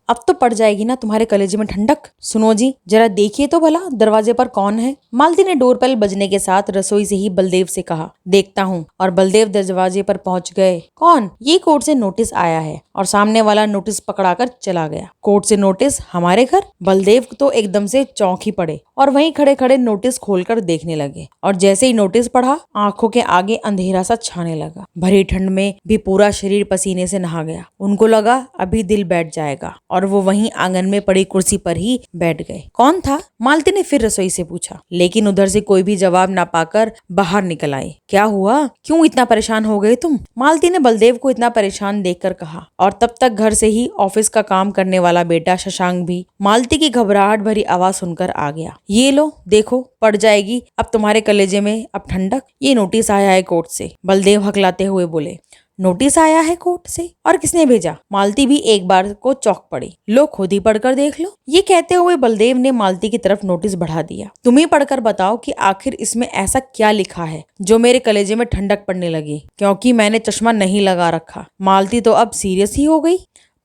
अब तो पड़ जाएगी ना तुम्हारे कलेजे में ठंडक। सुनो जी, जरा देखिए तो भला दरवाजे पर कौन है। मालती ने डोरबेल बजने के साथ रसोई से ही बलदेव से कहा। देखता हूँ। और बलदेव दरवाजे पर पहुंच गए। कौन? ये कोर्ट से नोटिस आया है। और सामने वाला नोटिस पकड़ाकर चला गया। कोर्ट से नोटिस हमारे घर? बलदेव तो एकदम से चौंक ही पड़े और वहीं खड़े खड़े नोटिस खोलकर देखने लगे। और जैसे ही नोटिस पढ़ा, आंखों के आगे अंधेरा सा छाने लगा। भरी ठंड में भी पूरा शरीर पसीने से नहा गया। उनको लगा अभी दिल बैठ जाएगा और वो वहीं आंगन में पड़ी कुर्सी पर ही बैठ गए। कौन था? मालती ने फिर रसोई से पूछा, लेकिन उधर से कोई भी जवाब ना पाकर बाहर निकल आई। क्या हुआ? क्यों इतना परेशान हो गए तुम? मालती ने बलदेव को इतना परेशान देखकर कहा। और तब तक घर से ही ऑफिस का काम करने वाला बेटा शशांक भी मालती की घबराहट भरी आवाज सुनकर आ गया। ये लो देखो, पड़ जाएगी अब तुम्हारे कलेजे में अब ठंडक। ये नोटिस आया है कोर्ट से। बलदेव हकलाते हुए बोले। नोटिस आया है कोर्ट से? और किसने भेजा? मालती भी एक बार को चौंक पड़ी। लो खुद ही पढ़कर देख लो। ये कहते हुए बलदेव ने मालती की तरफ नोटिस बढ़ा दिया। तुम ही पढ़कर बताओ कि आखिर इसमें ऐसा क्या लिखा है जो मेरे कलेजे में ठंडक पड़ने लगी, क्योंकि मैंने चश्मा नहीं लगा रखा। मालती तो अब सीरियस ही हो गई।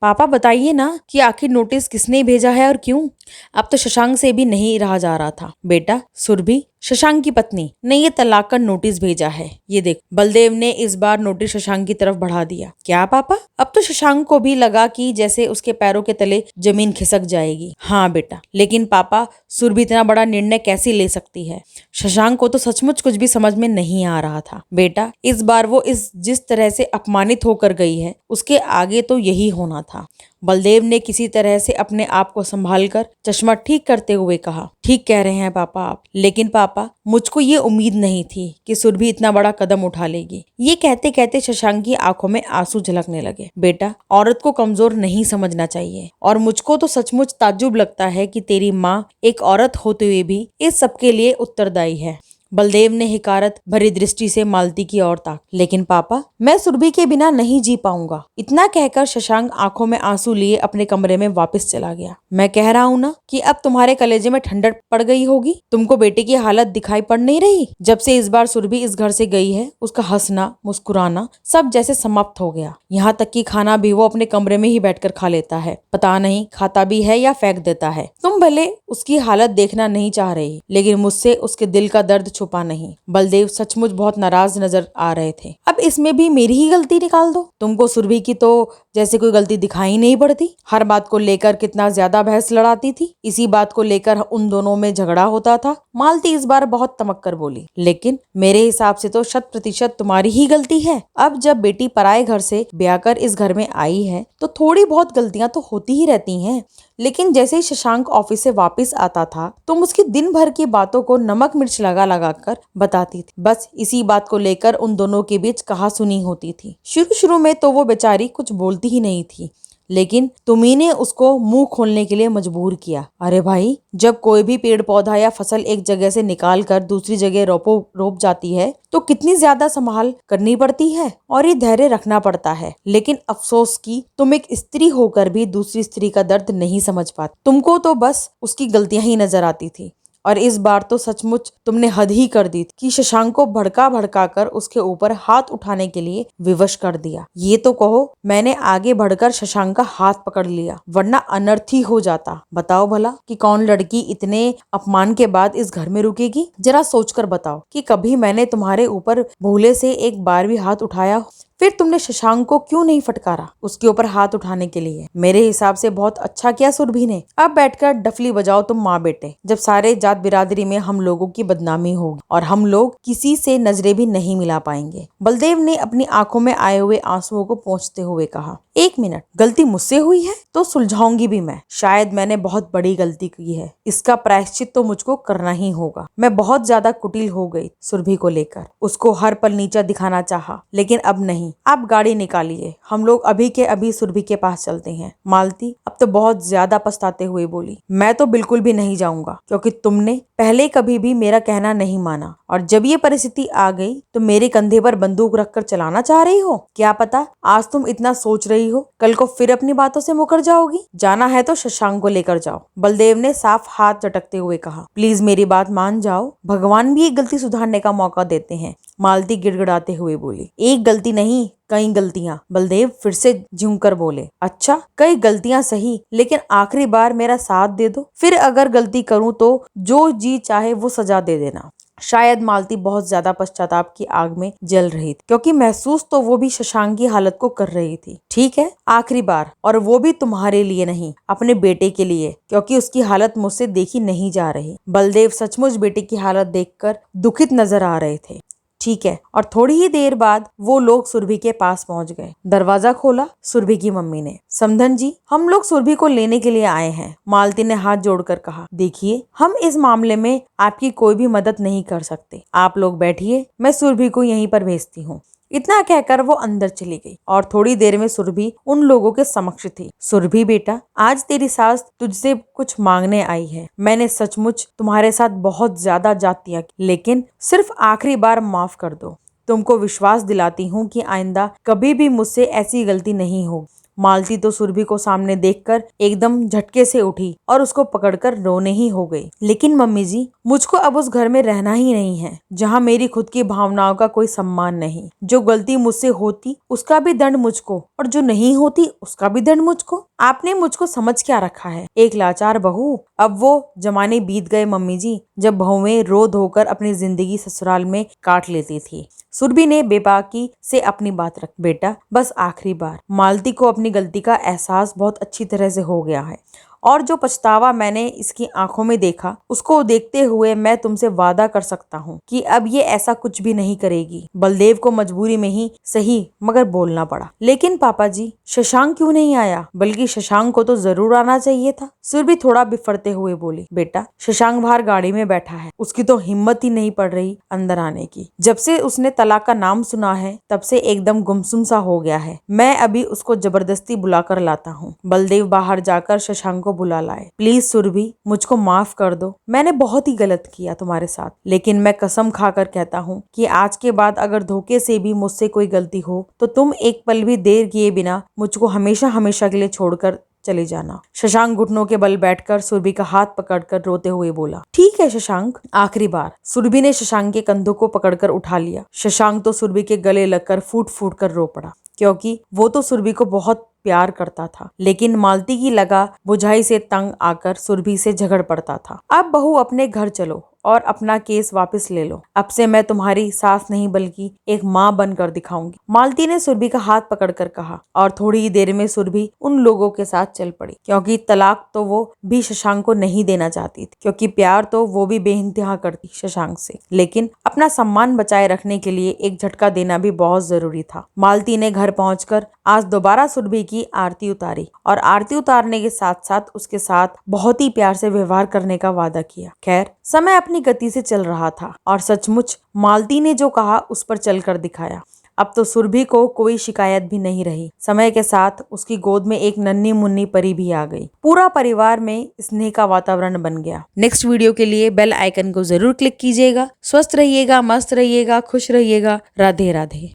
पापा बताइए ना कि आखिर नोटिस किसने भेजा है और क्यों? अब तो शशांक से भी नहीं रहा जा रहा था। बेटा, सुरभि शशांक की पत्नी ने ये तलाक का नोटिस भेजा है। ये देख। बलदेव ने इस बार नोटिस शशांक की तरफ बढ़ा दिया। क्या पापा? अब तो शशांक को भी लगा कि जैसे उसके पैरों के तले जमीन खिसक जाएगी। हाँ बेटा, लेकिन पापा, सुरभि इतना बड़ा निर्णय कैसे ले सकती है? शशांक को तो सचमुच कुछ भी समझ में नहीं आ रहा था। बेटा, इस बार वो जिस तरह से अपमानित होकर गई है, उसके आगे तो यही होना था। बलदेव ने किसी तरह से अपने आप को संभालकर चश्मा ठीक करते हुए कहा। ठीक कह रहे हैं पापा आप, लेकिन पापा, मुझको ये उम्मीद नहीं थी कि सुरभि इतना बड़ा कदम उठा लेगी। ये कहते कहते शशांक की आंखों में आंसू झलकने लगे। बेटा, औरत को कमजोर नहीं समझना चाहिए और मुझको तो सचमुच ताज्जुब लगता है कि तेरी माँ एक औरत होते हुए भी इस सबके लिए उत्तरदायी है। बलदेव ने हिकारत भरी दृष्टि से मालती की ओर ताक। लेकिन पापा, मैं सुरभि के बिना नहीं जी पाऊंगा। इतना कहकर शशांक आंखों में आंसू लिए अपने कमरे में वापस चला गया। मैं कह रहा हूँ ना कि अब तुम्हारे कलेजे में ठंडक पड़ गई होगी। तुमको बेटे की हालत दिखाई पड़ नहीं रही? जब से इस बार सुरभि इस घर से गई है, उसका हंसना मुस्कुराना सब जैसे समाप्त हो गया। यहाँ तक कि खाना भी वो अपने कमरे में ही बैठकर खा लेता है। पता नहीं खाता भी है या फेंक देता है। तुम भले उसकी हालत देखना नहीं चाह रही, लेकिन मुझसे उसके दिल का दर्द छुपा नहीं। बलदेव सचमुच बहुत नाराज नजर आ रहे थे। अब इसमें भी मेरी ही गलती निकाल दो। तुमको सुरभि की तो जैसे कोई गलती दिखाई नहीं पड़ती। हर बात को लेकर कितना ज्यादा बहस लड़ाती थी। इसी बात को लेकर उन दोनों में झगड़ा होता था। मालती इस बार बहुत तमक कर बोली। लेकिन मेरे हिसाब से तो 100% तुम्हारी ही गलती है। अब जब बेटी पराये घर से ब्याह कर इस घर में आई है, तो थोड़ी बहुत गलतियां तो होती ही रहती हैं। लेकिन जैसे ही शशांक ऑफिस से वापस आता था, तुम उसकी दिन भर की बातों को नमक मिर्च लगा लगा कर बताती थी। बस इसी बात को लेकर उन दोनों के बीच कहासुनी होती थी। शुरू शुरू में तो वो बेचारी कुछ बोलती ही नहीं थी, लेकिन तुम्ही ने उसको मुंह खोलने के लिए मजबूर किया। अरे भाई, जब कोई भी पेड़ पौधा या फसल एक जगह से निकाल कर दूसरी जगह रोप जाती है, तो कितनी ज्यादा संभाल करनी पड़ती है और ये धैर्य रखना पड़ता है। लेकिन अफसोस कि तुम एक स्त्री होकर भी दूसरी स्त्री का दर्द नहीं समझ पाती। तुमको तो बस उसकी गलतियां ही नजर आती थी। और इस बार तो सचमुच तुमने हद ही कर दी कि शशांक को भड़का भड़का कर उसके ऊपर हाथ उठाने के लिए विवश कर दिया। ये तो कहो, मैंने आगे बढ़कर शशांक का हाथ पकड़ लिया, वरना अनर्थ ही हो जाता। बताओ भला कि कौन लड़की इतने अपमान के बाद इस घर में रुकेगी? जरा सोचकर बताओ कि कभी मैंने तुम्हारे ऊपर भूले से एक बार भी हाथ उठाया? फिर तुमने शशांक को क्यों नहीं फटकारा उसके ऊपर हाथ उठाने के लिए? मेरे हिसाब से बहुत अच्छा किया सुरभि ने। अब बैठकर डफली बजाओ तुम माँ बेटे, जब सारे जात बिरादरी में हम लोगों की बदनामी होगी और हम लोग किसी से नजरें भी नहीं मिला पाएंगे। बलदेव ने अपनी आंखों में आए हुए आंसुओं को पोंछते हुए कहा। 1 मिनट, गलती मुझसे हुई है तो सुलझाऊंगी भी मैं। शायद मैंने बहुत बड़ी गलती की है, इसका प्रायश्चित तो मुझको करना ही होगा। मैं बहुत ज्यादा कुटिल हो गई सुरभि को लेकर, उसको हर पल नीचा दिखाना चाहा, लेकिन अब नहीं। आप गाड़ी निकालिए, हम लोग अभी के अभी सुरभि के पास चलते हैं। मालती अब तो बहुत ज्यादा पछताते हुए बोली। मैं तो बिल्कुल भी नहीं जाऊंगा, क्योंकि तुमने पहले कभी भी मेरा कहना नहीं माना, और जब ये परिस्थिति आ गई तो मेरे कंधे पर बंदूक रखकर चलाना चाह रही हो। क्या पता आज तुम इतना सोच रही हो, कल को फिर अपनी बातों से मुकर जाओगी। जाना है तो शशांक को लेकर जाओ। बलदेव ने साफ हाथ झटकते हुए कहा। प्लीज मेरी बात मान जाओ, भगवान भी एक गलती सुधारने का मौका देते हैं। मालती गिड़गिड़ाते हुए बोली। एक गलती नहीं, कई गलतियां। बलदेव फिर से झूमकर बोले। अच्छा, कई गलतियां सही, लेकिन आखिरी बार मेरा साथ दे दो, फिर अगर गलती करूं तो जो जी चाहे वो सजा दे देना। शायद मालती बहुत ज्यादा पश्चाताप की आग में जल रही थी, क्योंकि महसूस तो वो भी शशांक की हालत को कर रही थी। ठीक है, आखिरी बार, और वो भी तुम्हारे लिए नहीं, अपने बेटे के लिए, क्योंकि उसकी हालत मुझसे देखी नहीं जा रही। बलदेव सचमुच बेटे की हालत देखकर दुखित नजर आ रहे थे। ठीक है, और थोड़ी ही देर बाद वो लोग सुरभि के पास पहुंच गए। दरवाजा खोला सुरभि की मम्मी ने। समधन जी, हम लोग सुरभि को लेने के लिए आए हैं, मालती ने हाथ जोड़कर कहा। देखिए, हम इस मामले में आपकी कोई भी मदद नहीं कर सकते। आप लोग बैठिए, मैं सुरभि को यहीं पर भेजती हूँ। इतना कहकर वो अंदर चली गई और थोड़ी देर में सुरभि उन लोगों के समक्ष थी। सुरभि बेटा, आज तेरी सास तुझसे कुछ मांगने आई है। मैंने सचमुच तुम्हारे साथ बहुत ज्यादा जातियां की, लेकिन सिर्फ आखिरी बार माफ कर दो। तुमको विश्वास दिलाती हूँ कि आइंदा कभी भी मुझसे ऐसी गलती नहीं होगी। मालती तो सुरभि को सामने देखकर एकदम झटके से उठी और उसको पकड़कर रोने ही हो गई। लेकिन मम्मी जी, मुझको अब उस घर में रहना ही नहीं है जहाँ मेरी खुद की भावनाओं का कोई सम्मान नहीं। जो गलती मुझसे होती उसका भी दंड मुझको, और जो नहीं होती उसका भी दंड मुझको। आपने मुझको समझ क्या रखा है, एक लाचार बहू। अब वो जमाने बीत गए मम्मी जी, जब बहुएं रो धोकर अपनी जिंदगी ससुराल में काट लेती थी। सुरभि ने बेबाकी से अपनी बात रख। बेटा, बस आखिरी बार। मालती को अपनी गलती का एहसास बहुत अच्छी तरह से हो गया है, और जो पछतावा मैंने इसकी आंखों में देखा, उसको देखते हुए मैं तुमसे वादा कर सकता हूँ कि अब ये ऐसा कुछ भी नहीं करेगी। बलदेव को मजबूरी में ही सही मगर बोलना पड़ा। लेकिन पापा जी, शशांक क्यों नहीं आया? बल्कि शशांक को तो जरूर आना चाहिए था। सुरभि थोड़ा बिफरते हुए बोली। बेटा, शशांक बाहर गाड़ी में बैठा है, उसकी तो हिम्मत ही नहीं पड़ रही अंदर आने की। जब से उसने तलाक का नाम सुना है, तब से एकदम गुमसुम सा हो गया है। मैं अभी उसको जबरदस्ती बुलाकर लाता हूँ। बलदेव बाहर जाकर शशांक को बुला लाए। प्लीज सुरभि, मुझको माफ कर दो। मैंने बहुत ही गलत किया तुम्हारे साथ, लेकिन मैं कसम खाकर कहता हूँ कि आज के बाद अगर धोखे से भी मुझसे कोई गलती हो तो तुम एक पल भी देर किए बिना मुझको हमेशा हमेशा के लिए छोड़कर चले जाना। शशांक घुटनों के बल बैठकर सुरभि का हाथ पकड़कर रोते हुए बोला। ठीक है शशांक, आखिरी बार। सुरभि ने शशांक के कंधों को पकड़कर उठा लिया। शशांक तो सुरभि के गले लगकर फूट फूट कर रो पड़ा, क्योंकि वो तो सुरभि को बहुत प्यार करता था, लेकिन मालती की लगा बुझाई से तंग आकर सुरभि से झगड़ पड़ता था। अब बहू, अपने घर चलो और अपना केस वापस ले लो। अब से मैं तुम्हारी सास नहीं बल्कि एक माँ बनकर दिखाऊंगी, मालती ने सुरभि का हाथ पकड़कर कहा। और थोड़ी ही देर में सुरभि उन लोगों के साथ चल पड़ी, क्योंकि तलाक तो वो भी शशांक को नहीं देना चाहती थी, क्योंकि प्यार तो वो भी बेइंतहा करती शशांक से, लेकिन अपना सम्मान बचाए रखने के लिए एक झटका देना भी बहुत जरूरी था। मालती ने घर पहुंचकर आज दोबारा सुरभि की आरती उतारी, और आरती उतारने के साथ साथ उसके साथ बहुत ही प्यार से व्यवहार करने का वादा किया। खैर, समय अपनी गति से चल रहा था, और सचमुच मालती ने जो कहा उस पर चलकर दिखाया। अब तो सुरभि को कोई शिकायत भी नहीं रही। समय के साथ उसकी गोद में एक नन्ही मुन्नी परी भी आ गई। पूरा परिवार में स्नेह का वातावरण बन गया। नेक्स्ट वीडियो के लिए बेल आइकन को जरूर क्लिक कीजिएगा। स्वस्थ रहिएगा, मस्त रहिएगा, खुश रहिएगा। राधे राधे।